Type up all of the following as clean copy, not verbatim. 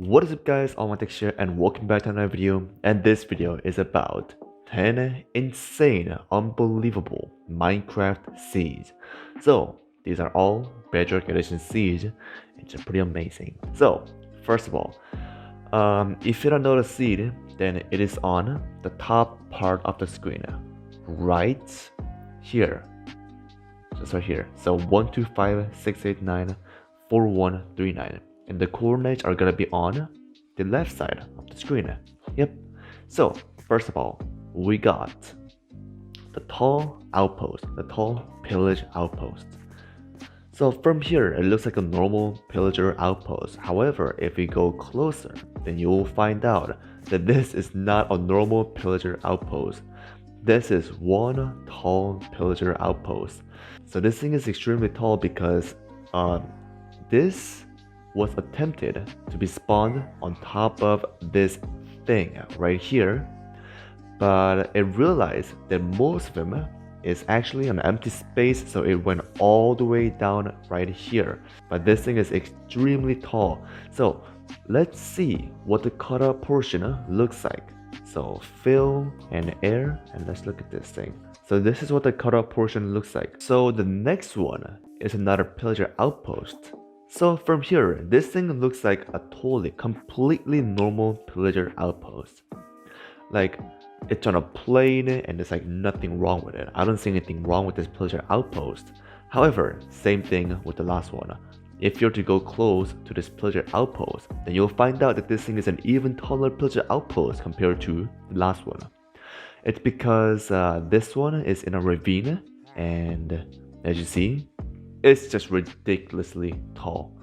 What is up guys, Aquatic Seed and welcome back to another video, and this video is about 10 insane, unbelievable Minecraft seeds. So these are all Bedrock Edition seeds, it's pretty amazing. So first of all, if you don't know the seed, then it is on the top part of the screen, right here, just right here. So 12568941139. And the coordinates are gonna be on the left side of the screen. Yep. So first of all, we got the tall outpost, the tall Pillager Outpost. So from here, it looks like a normal Pillager Outpost. However, if we go closer, then you will find out that this is not a normal Pillager Outpost. This is one tall Pillager Outpost. So this thing is extremely tall because this was attempted to be spawned on top of this thing right here, but it realized that most of them is actually an empty space, so it went all the way down right here. But this thing is extremely tall, so let's see what the cutout portion looks like. So fill and air, and let's look at this thing. So this is what the cutout portion looks like. So the next one is another Pillager Outpost. So from here, this thing looks like a totally, completely normal Pillager Outpost. Like, it's on a plane and there's like nothing wrong with it. I don't see anything wrong with this Pillager Outpost. However, same thing with the last one. If you're to go close to this Pillager Outpost, then you'll find out that this thing is an even taller Pillager Outpost compared to the last one. It's because this one is in a ravine, and as you see, it's just ridiculously tall.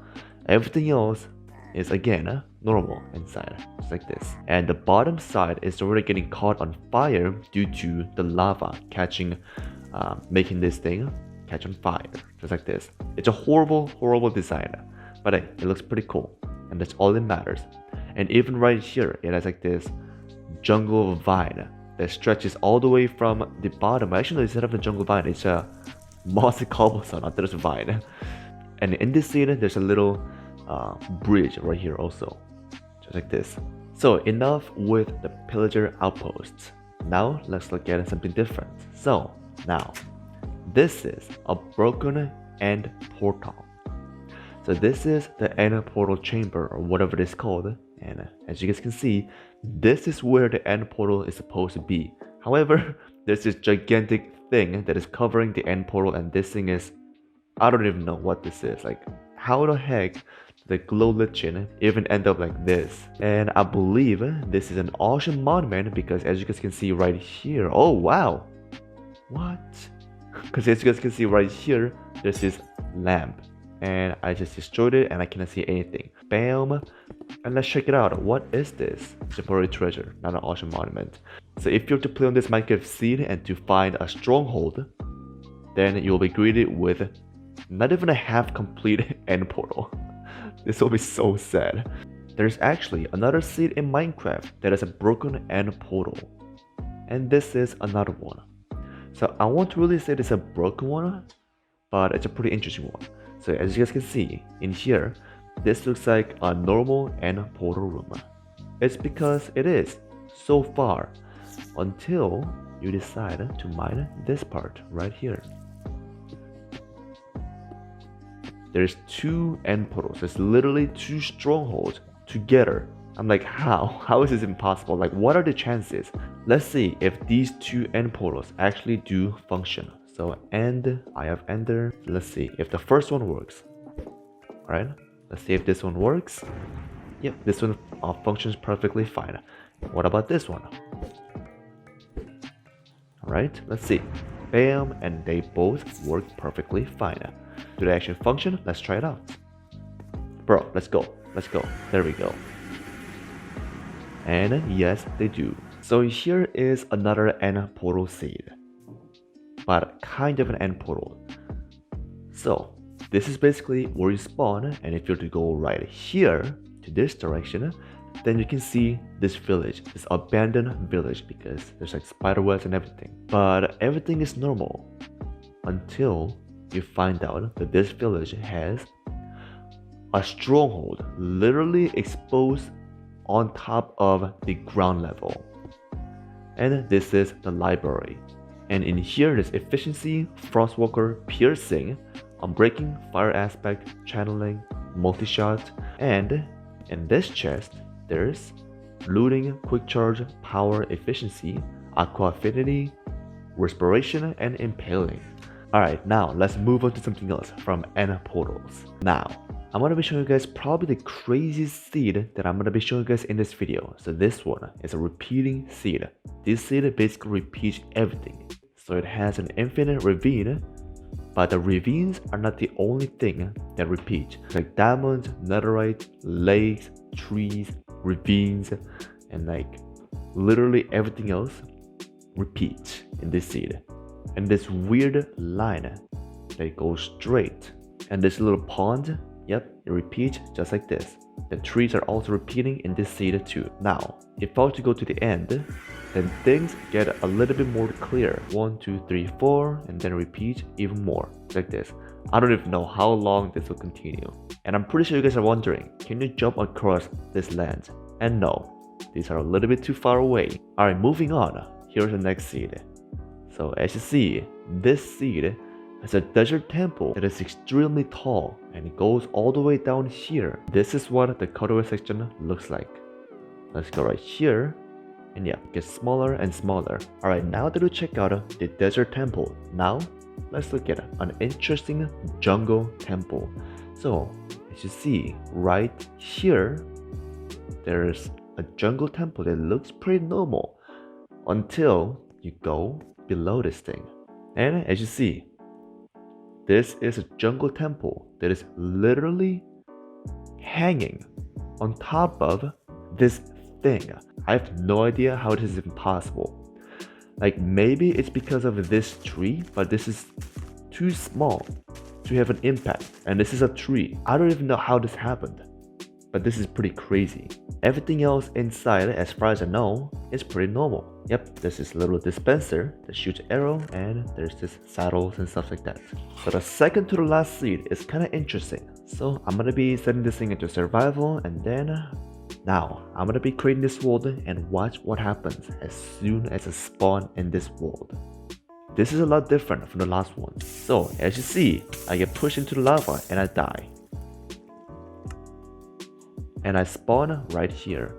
Everything else is again normal inside, just like this. And the bottom side is already getting caught on fire due to the lava catching, making this thing catch on fire, just like this. It's a horrible design, but hey, it looks pretty cool, and that's all that matters. And even right here, it has like this jungle vine that stretches all the way from the bottom. Actually, instead of a jungle vine, it's a mossy cobblestone after this vine. And in this scene, there's a little bridge right here also, just like this. So enough with the Pillager Outposts. Now let's look at something different. So now, this is a broken end portal. So this is the end portal chamber, or whatever it is called. And as you guys can see, this is where the end portal is supposed to be. However, there's this gigantic thing that is covering the end portal, and this thing is, I don't even know what this is. Like, how the heck did the glow lichen even end up like this? And I believe this is an awesome monument because as you guys can see right here, oh wow, what? Because as you guys can see right here, there's this lamp, and I just destroyed it and I cannot see anything. Bam. And let's check it out. What is this? Temporary treasure, not an awesome monument. So if you're to play on this Minecraft seed and to find a stronghold, then you'll be greeted with not even a half complete end portal. This will be so sad. There's actually another seed in Minecraft that is a broken end portal, and this is another one. So I won't really say this is a broken one, but it's a pretty interesting one. So as you guys can see in here, this looks like a normal end portal room. It's because it is so far until you decide to mine this part right here. There's two end portals. There's literally two strongholds together. I'm like, how is this impossible? Like, what are the chances? Let's see if these two end portals actually do function. So end, I have ender. Let's see if the first one works. All right, let's see if this one works. Yep, this one functions perfectly fine. What about this one? All right, let's see. Bam, and they both work perfectly fine. Do they actually function? Let's try it out. Bro, let's go. Let's go. There we go. And yes, they do. So here is another end portal seed, but kind of an end portal. So this is basically where you spawn, and if you're to go right here to this direction, then you can see this village, this abandoned village, because there's like spider webs and everything. But everything is normal until you find out that this village has a stronghold literally exposed on top of the ground level. And this is the library. And in here there's efficiency, frostwalker, piercing, unbreaking, fire aspect, channeling, multi-shot, and in this chest there's looting, quick charge, power, efficiency, aqua affinity, respiration, and impaling. Alright, now let's move on to something else from End Portals. Now, I'm gonna be showing you guys probably the craziest seed that I'm gonna be showing you guys in this video. So this one is a repeating seed. This seed basically repeats everything. So it has an infinite ravine, but the ravines are not the only thing that repeat. Like diamonds, netherite, lakes, trees, ravines, and like literally everything else repeats in this seed. And this weird line that goes straight, and this little pond, yep, it repeats just like this. The trees are also repeating in this seed too. Now, if I were to go to the end, then things get a little bit more clear. 1, 2, 3, 4, and then repeat even more, like this. I don't even know how long this will continue. And I'm pretty sure you guys are wondering, can you jump across this land? And no, these are a little bit too far away. Alright, moving on. Here's the next seed. So as you see, this seed has a desert temple that is extremely tall and it goes all the way down here. This is what the cutaway section looks like. Let's go right here, and yeah, it gets smaller and smaller. Alright, now that we check out the desert temple, now let's look at an interesting jungle temple. So as you see right here, there's a jungle temple that looks pretty normal until you go below this thing. And as you see, this is a jungle temple that is literally hanging on top of this thing. I have no idea how this is even possible. Like maybe it's because of this tree, but this is too small to have an impact. And this is a tree. I don't even know how this happened, but this is pretty crazy. Everything else inside, as far as I know, is pretty normal. Yep, there's this little dispenser that shoots arrow, and there's this saddles and stuff like that. So the second to the last seed is kind of interesting. So I'm gonna be setting this thing into survival, and then now I'm gonna be creating this world and watch what happens as soon as I spawn in this world. This is a lot different from the last one. So as you see, I get pushed into the lava and I die. And I spawn right here.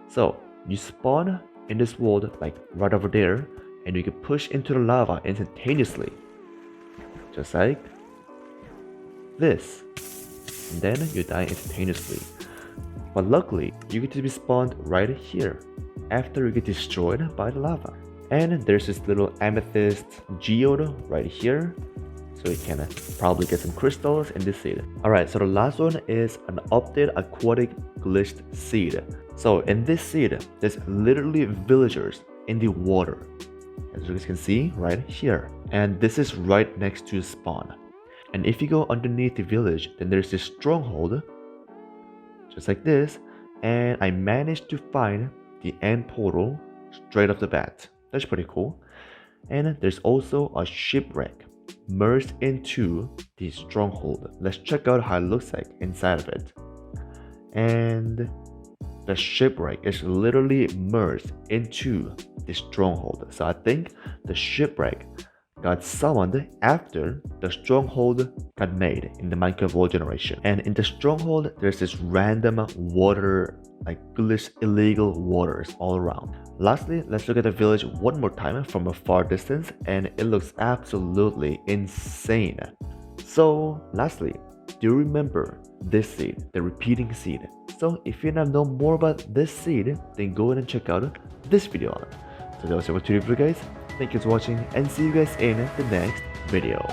So you spawn in this world like right over there, and you can push into the lava instantaneously, just like this, and then you die instantaneously. But luckily you get to be spawned right here after you get destroyed by the lava. And there's this little amethyst geode right here, so you can probably get some crystals in this seed. Alright, so the last one is an updated aquatic glitched seed. So in this seed, there's literally villagers in the water, as you guys can see right here. And this is right next to spawn. And if you go underneath the village, then there's this stronghold, just like this. And I managed to find the end portal straight off the bat. That's pretty cool. And there's also a shipwreck merged into the stronghold. Let's check out how it looks like inside of it. And the shipwreck is literally merged into the stronghold. So I think the shipwreck got summoned after the stronghold got made in the Minecraft World Generation. And in the stronghold, there's this random water, like glitch illegal waters all around. Lastly, let's look at the village one more time from a far distance, and it looks absolutely insane. So lastly, do you remember this seed, the repeating seed? So if you want to know more about this seed, then go ahead and check out this video on it. So that was it for today, guys. Thank you for watching, and see you guys in the next video.